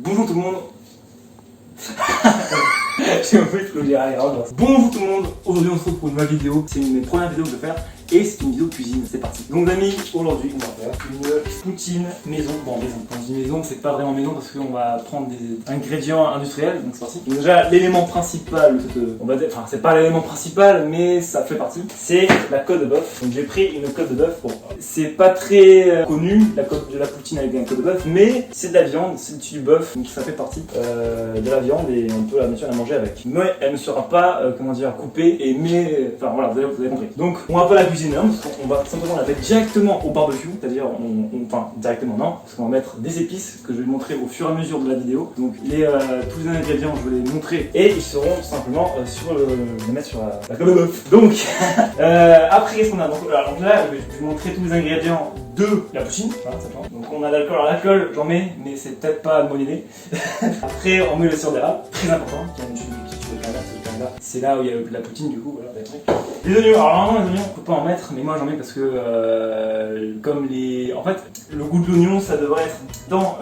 Bonjour tout le monde. J'ai oublié de le dire. Bonjour tout le monde. Aujourd'hui on se retrouve pour une nouvelle vidéo. C'est une des premières vidéos que je vais faire. Et c'est une vidéo cuisine, c'est parti. Donc les amis, aujourd'hui on va faire une poutine maison. Bon maison, quand je dis maison, c'est pas vraiment maison parce qu'on va prendre des ingrédients industriels, donc c'est parti. Donc déjà l'élément principal, on va dire, enfin c'est pas l'élément principal, mais ça fait partie, c'est la côte de bœuf. Donc j'ai pris une côte de bœuf. Bon, c'est pas très connu, la côte de la poutine avec une côte de bœuf, mais c'est de la viande, c'est du bœuf, donc ça fait partie de la viande et on peut bien sûr la manger avec. Mais elle ne sera pas, comment dire, coupée et enfin voilà, vous avez compris. Donc on va pas la cuisiner, parce qu'on va simplement la mettre directement au barbecue, c'est-à-dire enfin directement non, parce qu'on va mettre des épices que je vais montrer au fur et à mesure de la vidéo. Donc tous les ingrédients je vais les montrer et ils seront tout simplement les mettre sur la côte de bœuf. Donc après qu'est-ce qu'on a? Donc là je vais vous montrer tous les ingrédients de la poutine. Voilà, donc on a l'alcool, alors l'alcool j'en mets, mais c'est peut-être pas de mon idée. Après on met le sirop d'érable, très important, qui est une c'est là où il y a la poutine du coup, voilà. Les oignons, alors normalement les oignons on peut pas en mettre, mais moi j'en mets parce que comme les... En fait le goût de l'oignon ça devrait être dans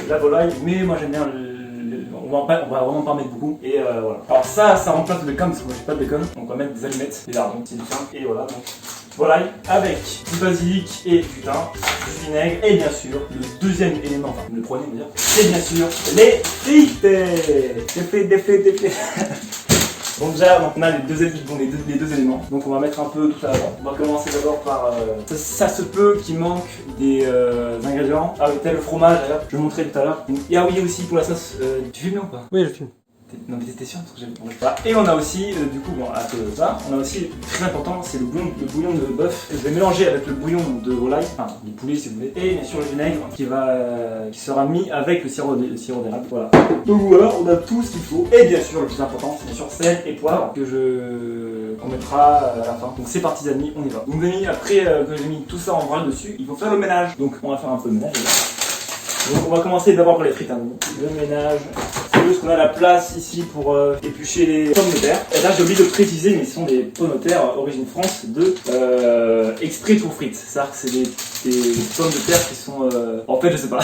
la volaille, mais moi j'aime bien on va vraiment pas en mettre beaucoup, et voilà. Alors ça remplace le bacon parce que moi j'ai pas de bacon, donc on va mettre des allumettes, des lardons, c'est du pain, et voilà. Donc volaille avec du basilic et du thym, du vinaigre, et bien sûr le deuxième élément, enfin le premier on va dire, c'est bien sûr les frites. Des frites. Donc déjà, on a les deux éléments, donc on va mettre un peu tout ça avant. On va commencer d'abord par... ça se peut qu'il manque des ingrédients. Ah oui, tel le fromage d'ailleurs, je le montrerai tout à l'heure. Et ah oui, aussi pour la sauce, tu filmes ou pas? Oui, je filme. Non mais t'es sûr parce que j'aime pas. Et on a aussi, du coup, bon, à ça, on a aussi, très important, c'est le bouillon de bœuf. Je vais mélanger avec le bouillon de volaille, enfin du poulet si vous voulez, et bien sûr le vinaigre qui sera mis avec le sirop d'érable. Voilà. Donc voilà, on a tout ce qu'il faut. Et bien sûr, le plus important, c'est bien sûr sel et poivre qu'on mettra à la fin. Donc c'est parti amis, on y va. Donc les amis, après que j'ai mis tout ça en vrac dessus, il faut faire le ménage. Donc on va faire un peu de ménage. Donc on va commencer d'abord par les frites. Le ménage. Parce qu'on a la place ici pour éplucher les pommes de terre. Et là j'ai oublié de préciser, mais ce sont des pommes de terre origine France exprès pour frites. C'est-à-dire que c'est des pommes de terre qui sont... En fait je sais pas.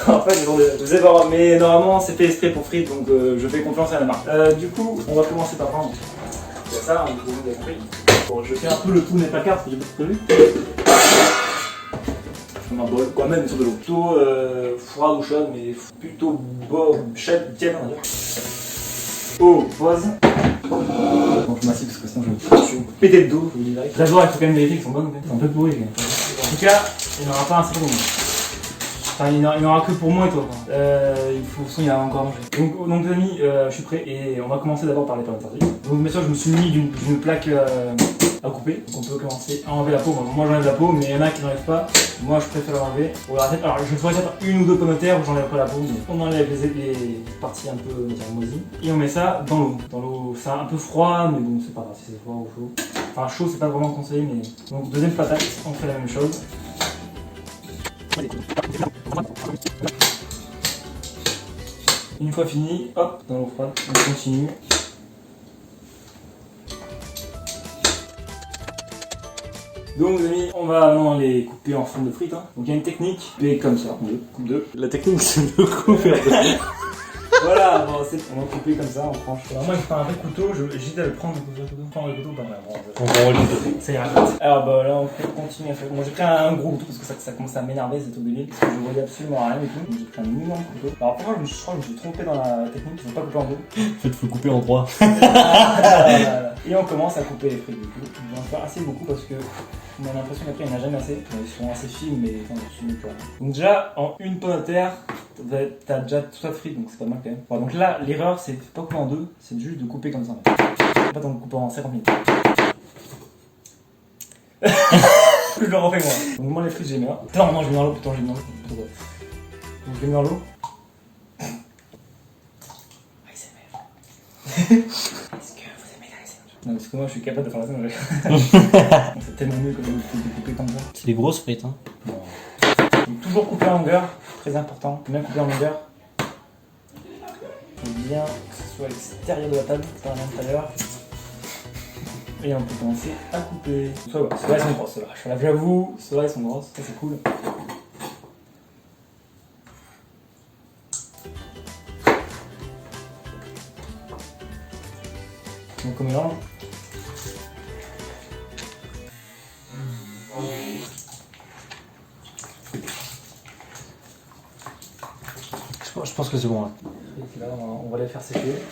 En fait je sais pas, mais normalement c'est fait exprès pour frites, donc je fais confiance à la marque. Du coup on va commencer par prendre ça, vous avez compris. Bon, je fais un peu le tour des placards parce que j'ai pas prévu. Un bol, quoi, même sur de l'eau. Plutôt froide ou chaude, mais plutôt tiède, on va dire. Oh, pause. Bon, je m'assieds parce que sinon je vais péter le dos, je vous dis direct. D'abord, il faut quand même vérifier qu'ils sont bonnes, c'est un peu pourri. En tout cas, il n'y en aura pas assez pour moi. Enfin, il n'y en aura que pour moi et toi. Il y en a encore à manger. Donc les amis, je suis prêt et on va commencer d'abord par les pommes de terre. Donc bien sûr, je me suis mis d'une plaque à couper. Donc on peut commencer à enlever la peau. Moi j'enlève la peau, mais il y en a qui n'enlèvent pas. Moi je préfère l'enlever. Alors je ferai peut-être une ou deux pommes de terre où j'enlève pas la peau, mais on enlève les parties un peu moisies. Et on met ça dans l'eau. Dans l'eau, c'est un peu froid, mais bon, c'est pas grave si c'est froid ou chaud. Enfin chaud, c'est pas vraiment conseillé, mais. Donc deuxième patate, on fait la même chose. Une fois fini, hop, dans l'eau froide, on continue. Donc les amis, on va maintenant les couper en forme de frites. Donc il y a une technique, couper comme ça, coupe deux. La technique c'est de couper. Voilà, bon, on va couper comme ça en tranches. Alors moi je prends un vrai couteau, j'hésite à le prendre, prendre le couteau, pas mal. On va le couteau. Ça ira. Alors bah là on continue à faire. Moi j'ai pris un gros couteau parce que ça commence à m'énerver, c'est tout débile, parce que je voyais absolument rien et tout. Donc j'ai pris un énorme couteau. Alors pourquoi je crois que je me suis trompé dans la technique, je ne veux pas couper en deux. En fait faut le couper en trois. Et on commence à couper les frites du coup. On va en faire assez beaucoup parce que on a l'impression qu'après il n'y en a jamais assez. Ils sont assez fines mais enfin, je suis plus rien. Donc déjà en une pomme de terre, t'as déjà tout ça de frites, donc c'est pas mal quand même. Bon, donc là l'erreur c'est pas couper en deux, c'est juste de couper comme ça. Pas en coupant en 50 minutes. Je le refais moi. Donc moi les frites j'ai mis là. Putain non je mets dans l'eau, putain j'ai mis dans l'eau. Donc je mets dans l'eau. Est-ce que vous aimez la scène? Non parce que moi je suis capable de faire la scène. C'est tellement mieux que de couper comme ça. C'est des grosses frites hein. Bon. Donc toujours couper en longueur, très important. Bien couper en longueur. Faut bien que ce soit à l'extérieur de la table, pas à l'intérieur. Et on peut commencer à couper. Ceux-là ils sont grosses, ceux-là. J'avoue, ceux-là ils sont grosses, ça c'est cool. Donc on mélange. Je pense que c'est bon là. Et là, on va les faire sécher.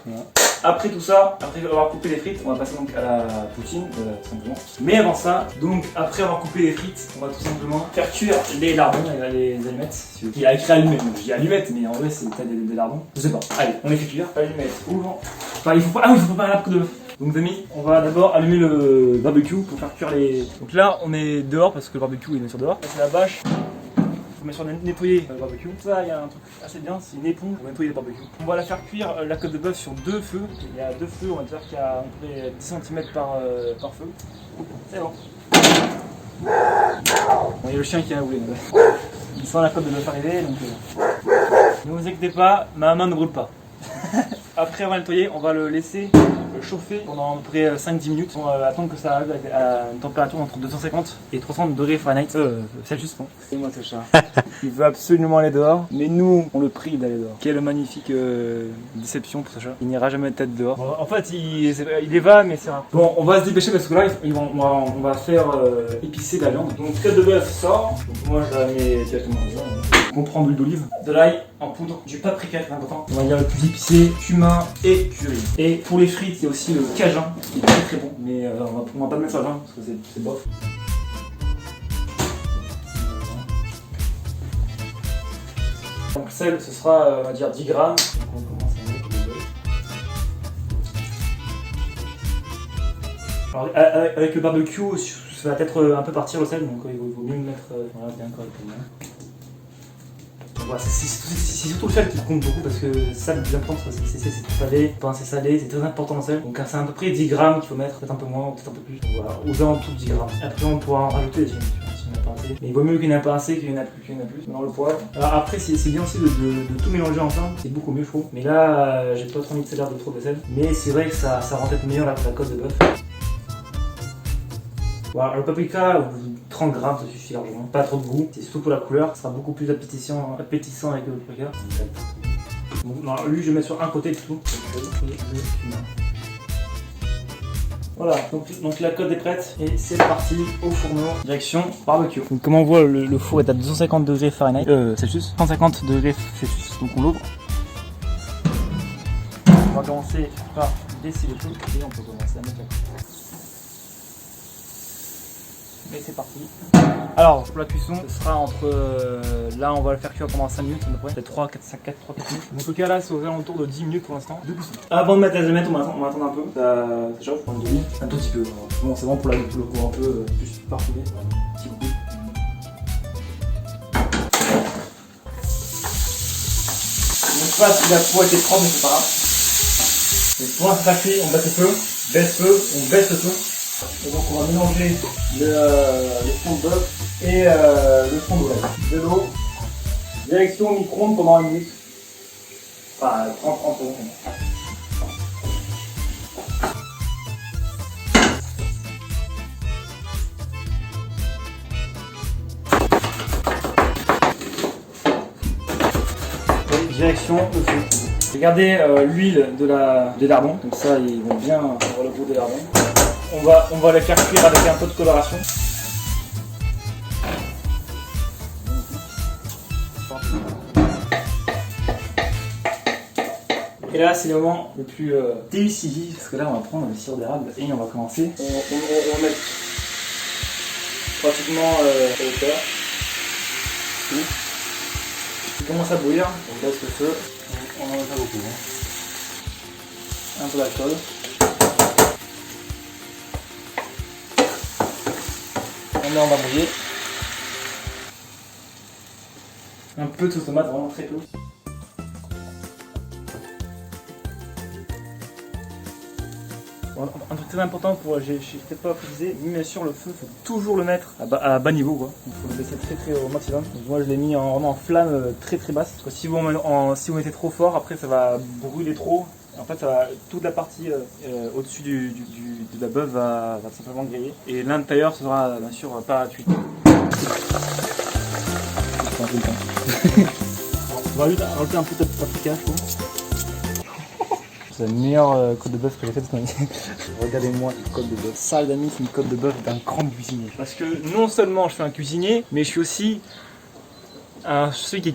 Voilà. Après tout ça, après avoir coupé les frites, on va passer donc à la poutine, tout simplement. Mais avant ça, donc après avoir coupé les frites, on va tout simplement faire cuire les lardons et les allumettes. Il y a écrit allumettes, donc je dis allumettes, mais en vrai c'est peut-être des lardons. Je sais pas. Allez, on les fait cuire. Allumettes, ouvre. Enfin, il faut pas. Ah oui, il faut préparer la peau de bœuf. Donc les amis, on va d'abord allumer le barbecue pour faire cuire les. Donc là, on est dehors parce que le barbecue il est sur dehors. Là, c'est la bâche. On met sur nettoyer le barbecue. Ça, il y a un truc assez bien, c'est une éponge pour nettoyer le barbecue. On va la faire cuire la côte de bœuf sur 2 feux. Il y a 2 feux, on va dire qu'il y a à peu près 10 cm par feu. C'est bon. Bon, il y a le chien qui a roulé. Il sent la côte de bœuf arriver, donc ne vous inquiétez pas, ma main ne brûle pas. Après avoir nettoyé, on va le laisser chauffer pendant à peu près 5-10 minutes. On va attendre que ça arrive à une température entre 250 et 300 degrés Fahrenheit. Celsius, non. C'est moi ce chat. Il veut absolument aller dehors, mais nous, on le prie d'aller dehors. Quelle magnifique déception pour ce chat. Il n'ira jamais tête dehors. Bon, en fait, il y va, mais c'est rare. Bon, on va se dépêcher parce que là, on va faire épicer la viande. Donc, côte de bœuf sort. Donc, moi, je la mets directement dedans. On prend de l'huile d'olive, de l'ail en poudre, du paprika, c'est important. On va dire le plus épicé, cumin et curry. Et pour les frites, il y a aussi le cajun, qui est très très bon. Mais on va pas le mettre sur la viande parce que c'est bof. Donc sel, ce sera, on va dire 10 grammes. Donc on commence à mettre le bœuf. Alors avec le barbecue, ça va peut-être un peu partir le sel, donc il vaut mieux le mettre voilà, bien correctement. Voilà, c'est surtout le sel qui compte beaucoup parce que ça, le plus important, c'est salé, pas assez salé, c'est très important le sel. Donc c'est à peu près 10 grammes qu'il faut mettre, peut-être un peu moins, peut-être un peu plus. Voilà, aux alentours de 10 grammes. Après on pourra en rajouter s'il n'y en a pas assez. Mais il vaut mieux qu'il n'y en ait pas assez qu'il y en a plus. Dans le poivre. Alors après c'est bien aussi de tout mélanger ensemble, c'est beaucoup mieux je trouve. Mais là j'ai pas trop mis de sel, de trop de sel. Mais c'est vrai que ça rend peut-être meilleur la côte de bœuf. Voilà, le paprika, 30 grammes, ça suffit largement. Pas trop de goût, c'est surtout pour la couleur, ça sera beaucoup plus appétissant avec le paprika. Bon, non, lui, je vais mettre sur un côté de tout. Voilà, donc la côte est prête et c'est parti au fourneau, direction barbecue. Donc comme on voit, le four est à 250 degrés Fahrenheit, Celsius, 150 degrés Celsius, donc on l'ouvre. On va commencer par baisser les feux et on peut commencer à mettre la côte. Et c'est parti. Alors pour la cuisson, ce sera entre là on va le faire cuire pendant 5 minutes à peu près, peut-être 3, 4 minutes. En tout cas là c'est aux alentours de 10 minutes pour l'instant de cuisson. Avant de mettre les allumettes, on va attendre un peu, ça chauffe, un tout petit peu. Bon c'est bon pour le goût un peu plus parfumé, un petit goût. Je ne sais pas si la peau a été propre mais c'est pas grave. Mais pour l'instant ça cuit, on baisse le feu, on baisse le feu. Et donc on va mélanger le fond de bœuf et le fond de lait. De l'eau, direction au micro-ondes pendant 1 minute. Enfin 30 secondes. Et direction au feu. Regardez l'huile des lardons, comme ça ils vont bien avoir le goût des lardons. On va les faire cuire avec un peu de coloration. Et là c'est le moment le plus décisif parce que là on va prendre le sirop d'érable et on va commencer. On va mettre pratiquement à hauteur. Il commence à bouillir, on baisse le feu, on en met pas beaucoup. Un peu d'alcool. Là on va bouillir. Un peu de sauce tomate, vraiment très peu. Bon, un truc très important j'ai peut-être pas précisé, mais bien sûr le feu, il faut toujours le mettre à bas niveau quoi. Il faut le baisser très au maximum. Donc, moi je l'ai mis vraiment en flamme très basse. Parce que si vous mettez trop fort, après ça va brûler trop. En fait, toute la partie au-dessus de la bœuf va simplement griller. Et l'intérieur sera bien sûr pas cuit. On va rajouter un peu de paprika, je trouve. C'est la meilleure côte de bœuf que j'ai faite de ma vie. Regardez-moi une côte de bœuf. Ça les amis, c'est une côte de bœuf d'un grand cuisinier. Parce que non seulement je suis un cuisinier, mais je suis aussi celui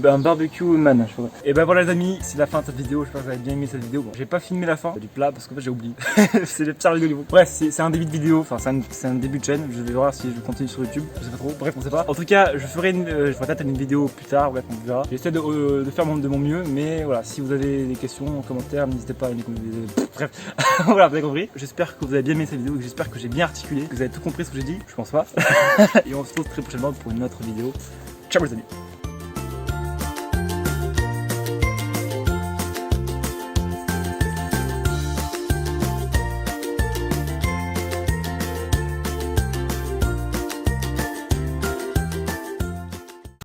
un barbecue man. Et ben voilà les amis, c'est la fin de cette vidéo. J'espère que vous avez bien aimé cette vidéo. Bon, j'ai pas filmé la fin du plat parce qu'en fait j'ai oublié. C'est le pire vidéo. Bref, c'est un début de vidéo, enfin c'est un début de chaîne. Je vais voir si je continue sur YouTube. Je sais pas trop. Bref, on sait pas. En tout cas, je ferai peut-être une vidéo plus tard. Bref, on verra. J'essaie de faire de mon mieux, mais voilà, si vous avez des questions en commentaire, n'hésitez pas à les. Bref, voilà, vous avez compris. J'espère que vous avez bien aimé cette vidéo, que j'espère que j'ai bien articulé, que vous avez tout compris ce que j'ai dit. Je pense pas. Et on se retrouve très prochainement pour une autre vidéo. Ciao les amis.